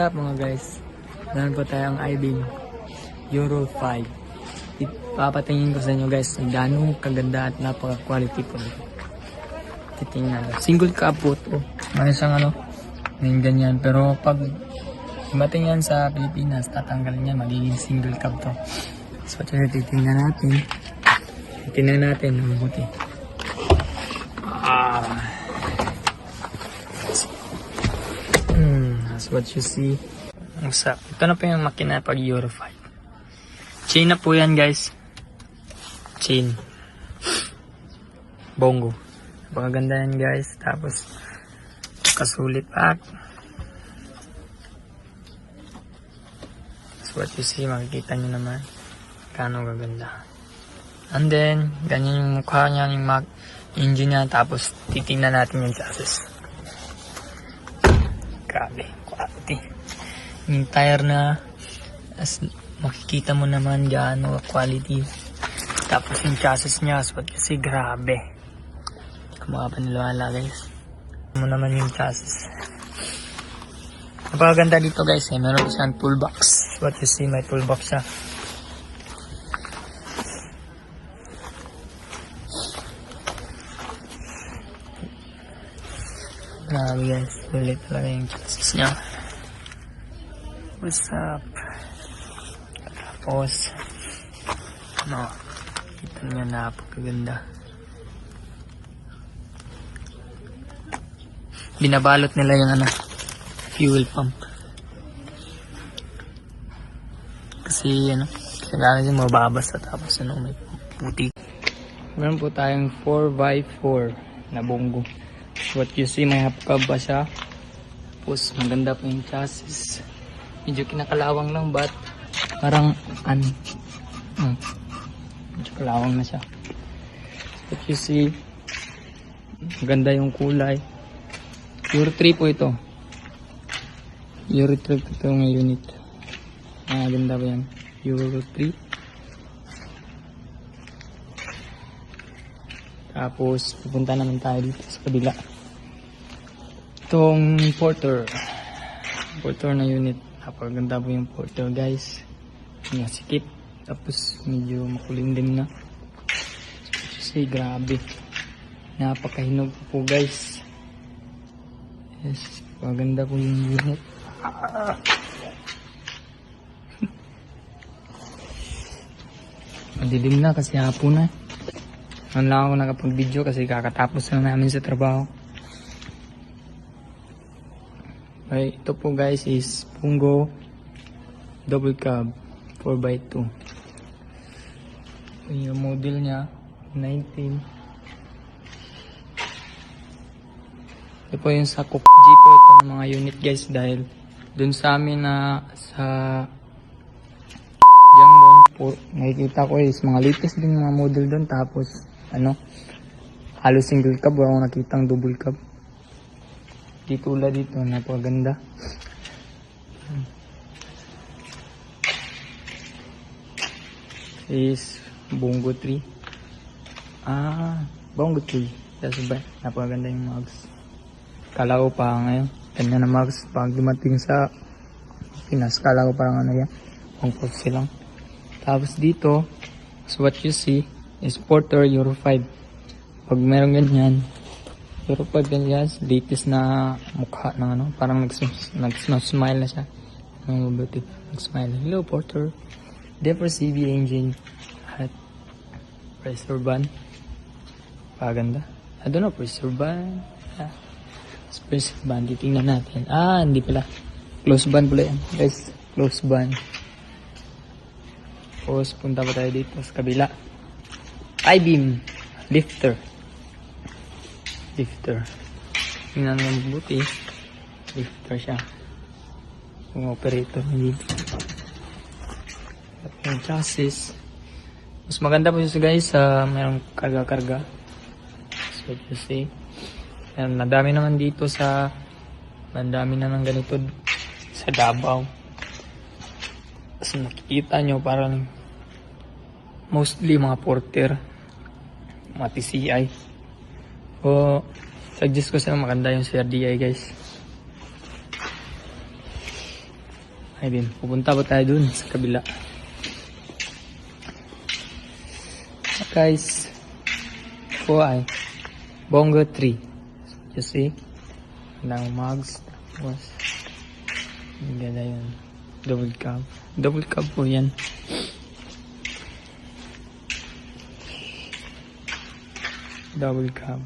up mga guys? Meron po tayong i-beam Euro 5. Papatingin ko sa inyo guys kung gaano kaganda at napaka-quality po nito. Titingnan. Single cup po ito. May isang may ganyan. Pero pag dumating yan sa Pilipinas, tatanggalin yan. Magiging single cup to. So titingnan natin. Titingnan natin. Mabuti. That's what you see. Ito na po yung makina pag Euro 5. Chain na po yan guys. Chain. Bongo. Napakaganda yan guys. Tapos kasulit pack. That's what you see. Makikita nyo naman kano gaganda. And then ganyan yung mukha niya, yung engine niya. Tapos titingnan natin yung chassis. Grabe, quality. Yung tire na as makikita mo naman gaano quality. Tapos yung chassis niya, as what you see, grabe. Kung makapaniwala guys. Mo naman yung chassis. Napakaganda dito guys meron siyang toolbox. What you see, may toolbox siya. Grabe guys, ulit talaga yung chassis niya. What's up? Tapos kita niya napakaganda. Binabalot nila yung fuel pump. Kasi kailangan yung mababasa tapos may puti. Meron po tayong 4x4 na bongo. What you see, may half cab pa siya. Tapos maganda po yung chassis. Medyo kinakalawang lang but parang medyo kalawang na siya. What you see, maganda yung kulay. Euro 3 po ito. Euro 3 po itong unit. Maganda po yan. Euro 3. Tapos pupunta naman tayo dito sa kabila. Itong Porter na unit. Napakaganda po yung Porter guys. Sikip. Tapos medyo makulimlim na. Kasi grabe. Napakahinog po guys. Yes. Maganda po yung unit. Madilim na kasi hapon na. Ano lang ako nakapag-video kasi kakatapos na namin sa trabaho. Okay, ito po guys is Bongo double cab 4x2. Yung model niya 19. Ito po yung sa Cook G po ito ng mga unit guys dahil dun sa amin na sa Yangon po nakikita ko is mga latest din mga model dun. Tapos halos single cab, wala akong nakitang double cab. Di tulad dito, napakaganda. Is Bongo 3. Bongo 3. That's ba? Napakaganda yung mags. Kala ko pa ngayon, kanya na mags pag dumating sa Pinas. Kala ko parang yan, Hongkong silang. Tapos dito, so what you see is Porter Euro 5. Pag meron ganyan, Euro 5 ganyan, latest na mukha ng parang nag-smile na siya. Mabuti, nag-smile. Hello Porter. Depo CV engine at pressure ban. Paganda. I don't know, pressure ban. Pressure ban, titingnan natin. Hindi pala. Close ban pala yan. Guys, close ban. Tapos punta pa tayo dito sa kabila. I-beam lifter. Tingnan mo mabuti. Lifter siya. Yung operator dito. At yung chassis. Mas maganda po siya guys. Mayroong karga-karga. So you see. Nadami naman dito madami naman ganito sa Davao. Kasi nakikita nyo parang mostly mga Porter, mga TCI. O suggest ko sa maganda yung CRDI guys. I-beam. Pupunta po tayo dun sa kabila. Guys, po ay Bongo 3. You see? Ilang mugs. Tapos, ang ganda yun. Double cup. Double cup po yan. Double cup.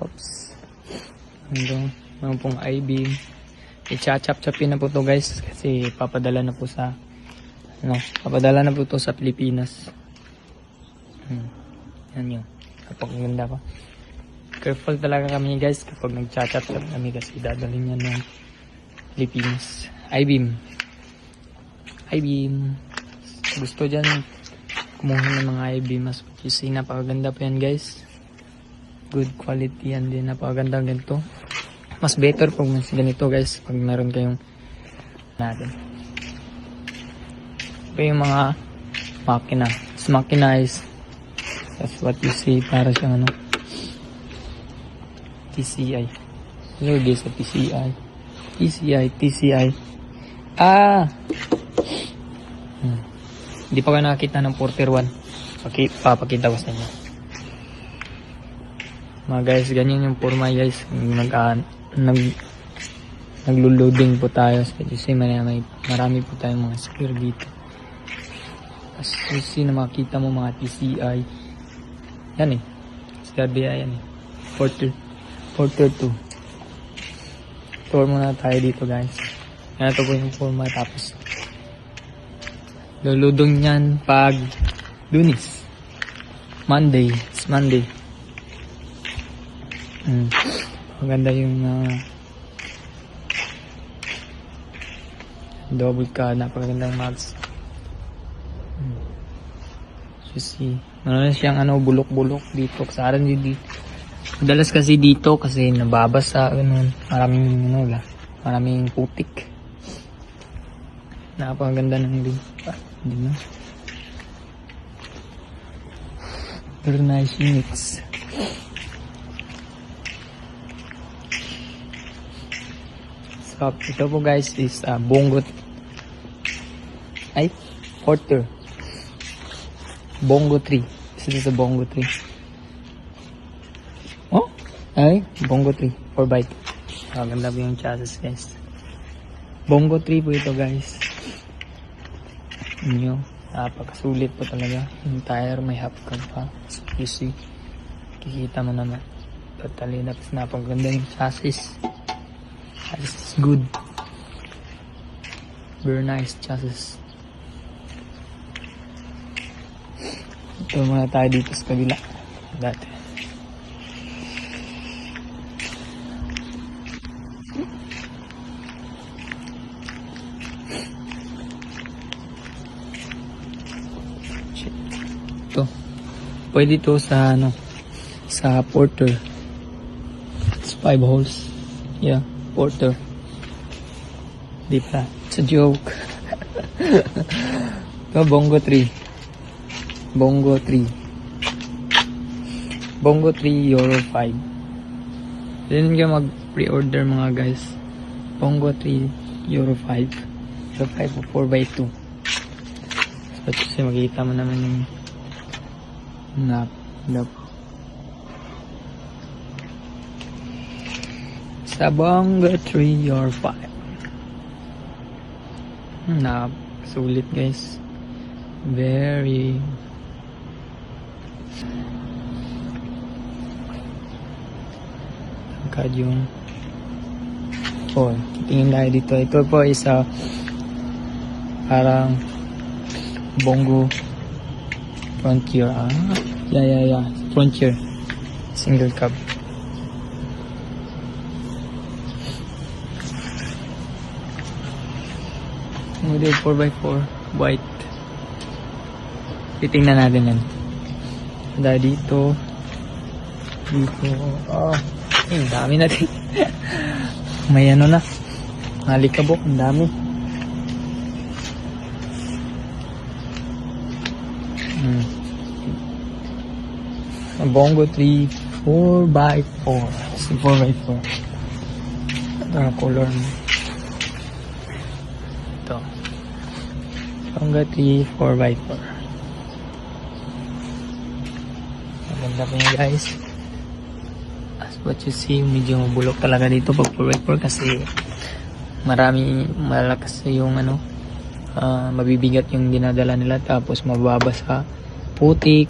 Oops. Hanggang mga pong I-beam. I-chop-chopin na po to guys. Kasi papadala na po sa papadala na po to sa Pilipinas. Yan yun. Napakaganda pa. Careful talaga kami guys kapag nag-chop kami kasi dadalhin yan ng Pilipinas. I-beam. I-beam. Gusto dyan kumuha ng mga I-beam. Mas you see, napakaganda pa yan guys. Good quality yan din. Napakaganda ganito. Mas better pag mas ganito guys. Pag meron kayong natin. Ito yung mga makina. It's machinized. That's what you see. Para siyang TCI. Hello guys sa TCI. TCI. Hindi pa kayo nakakita ng Porter 1. Papakita ko sa inyo. Mga guys, ganyan yung forma guys. Naglo-loading po tayo. So, you see, marami po tayong mga spare dito. As you see na makita mo mga TCI. Yan eh. CRDI yan eh. Porter 2. Tour muna tayo dito guys. Yan ito po yung forma. Tapos luludong yan pag Lunes. Monday. It's Monday. Maganda yung double ka. Napagandang mags. So see. Meron siyang bulok-bulok dito. Kasaran dito. Madalas kasi dito kasi nababasa, maraming putik. Napakaganda ng din. Hindi na. Very nice units. So, ito po guys is Bongo Porter. Bongo 3. This is a Bongo 3. Bongo 3 4x2. Ganda po yung chassis guys. Bongo 3 po ito guys. Napakasulit po talaga. Yung tire may half cab pa. So, you see, kikita mo naman totally. Tapos napaganda yung chassis. Chassis is good. Very nice chassis. Ito muna tayo dito sa kabila. Dati ito. Pwede to sa sa Porter. It's 5 holes. Yeah, Porter. Di pa. It's a joke. Ito, Bongo 3. Bongo 3 Euro 5. Then ka mag pre-order mga guys. Bongo 3 Euro 5. Euro 5 o 4x2. So kasi makikita mo naman yung nap sa Bongo 3 Euro 5. Sulit guys. Very angkad yung tingin tayo dito. Ito po isa parang Bongo Frontier. Yeah. Frontier. Single cab. Model 4x4 white. Titingnan natin yan. Dito. Dami natin. May halikabok, ang dami. Bongo 3 4x4. 4x4. Ito ang color. Tonga 3 4x4. Maganda po niya guys. As what you see, medyo mabulok talaga dito pag 4x4 kasi malakas yung mabibigat yung dinadala nila, tapos mababa sa putik.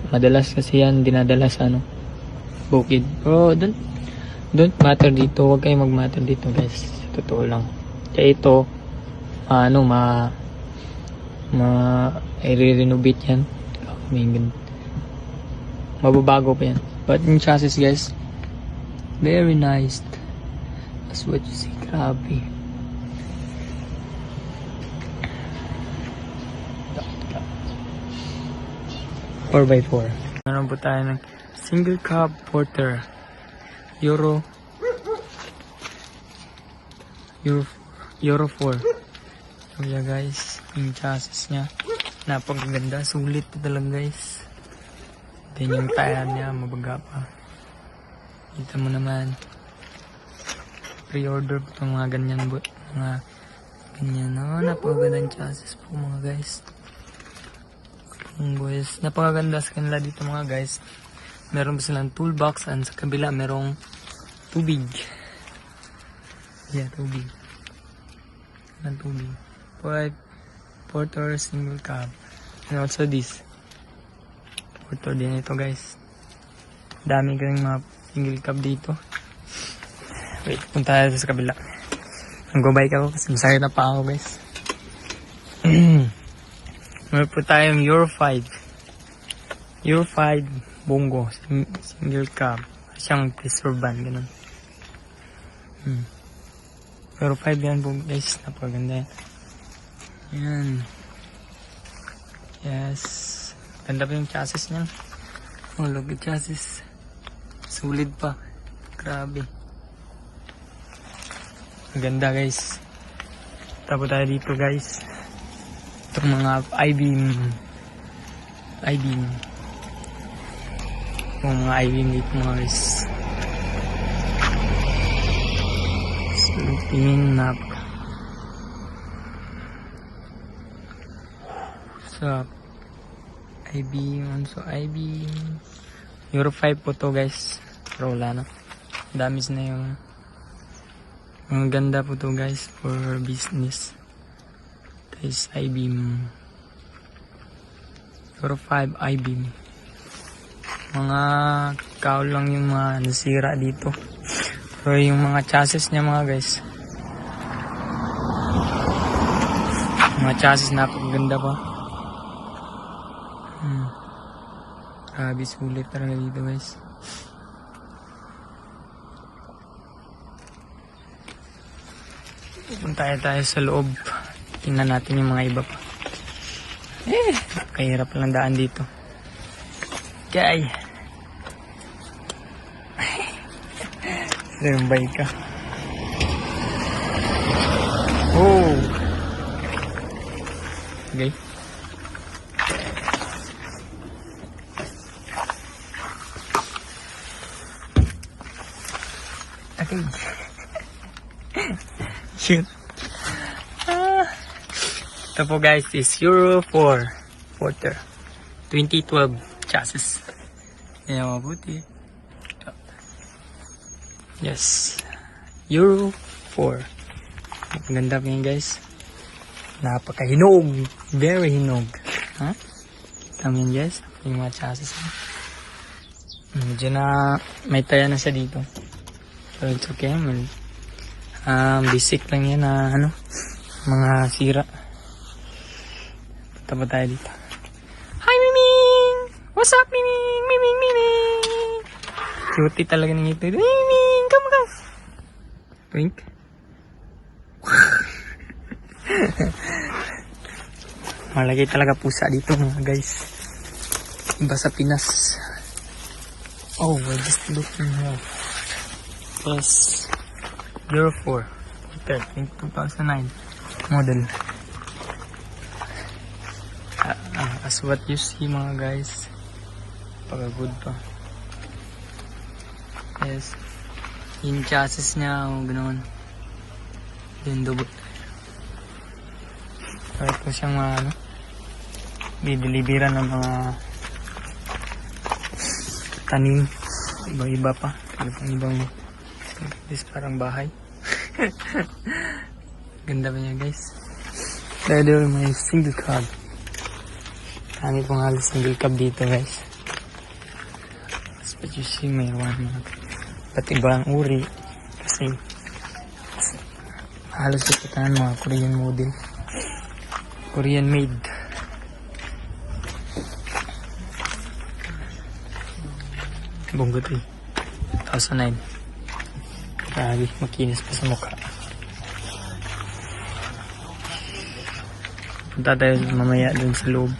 Madalas kasi yan dinadala sa bukid. Pero don't matter dito, huwag kayong mag-matter dito guys, totoo lang. Kaya ito i-renovate yan, mababago pa yan. But yung chassis guys, very nice. That's what you see. Grabe. 4x4. Meron po tayo ng single cab porter Euro 4. So yeah guys, yung chassis nya napakaganda, sulit po talaga guys. Then yung tire nya mabaga pa, kita mo naman. Pre-order po itong mga ganyan napakagandang chassis po mga guys. Guys, napakaganda sa kanila dito mga guys. Meron pa silang toolbox, and sa kabila merong tubig. Yeah, tubig. Tubig. Porter single cab. And also this. Porter din ito guys. Dami kaming mga single cab dito. Wait, punta tayo sa kabila. Nag-bike ako kasi masakit na pa ako guys. Meron po tayong Euro 5 bongo single cab, siyang piston van, ganun. Euro 5 yan po guys, napakaganda yan. Yes, ganda pa yung chassis niyan. Look at chassis, sulit pa, grabe, maganda guys. Tapos tayo dito guys, itong mga I-beam, yung mga I-beam dito mga guys. Tingin na sa I-beam, Euro 5 po to guys, pero wala na, damis na yung mga ganda po to guys for business. Is I-beam Euro 5 I-beam. Mga kaul lang yung mga nasira dito, pero yung mga chassis niya mga guys, mga chassis napakaganda pa. Grabe, sulit talaga dito guys. Punta tayo sa loob, tingnan natin yung mga iba pa. Kahirap lang daan dito. Okay. Sirumbay ka. Oh. Okay. Okay. Shoot. Ito po guys is Euro 4 Porter 2012 chassis. Ayan, mabuti. Yes, Euro 4. Maganda pa yun guys. Napakahinog, very hinog. Kita mo yun guys, yung mga chassis. Medyo na may taya na siya dito, so it's okay. Basic lang yan na mga sira. Punta pa tayo dito. Hi Miming! What's up Miming? Miming! Cutie talaga ng ito. Miming! Come! Wink. Malagay talaga pusa dito mga guys. Iba sa Pinas. Oh, we're just looking here. Yes. Euro 4. 2009 model. As what you see mga guys, pagka-good pa. Yes. Yung chassis niya, ganoon. Then Kaya po siyang mga ano, dideliveran ng mga tanim. Iba-iba pa. Ibang this parang bahay. Ganda ba niya guys? Dahil may single cab. Kami pong halos single cab dito guys. But you see, mayroon mga ba't ibang uri. Kasi halos ito mga Korean model. Korean made. Bungo 3. 2009. Grabe, makinis pa sa mukha. Punta tayo mamaya dun sa loob.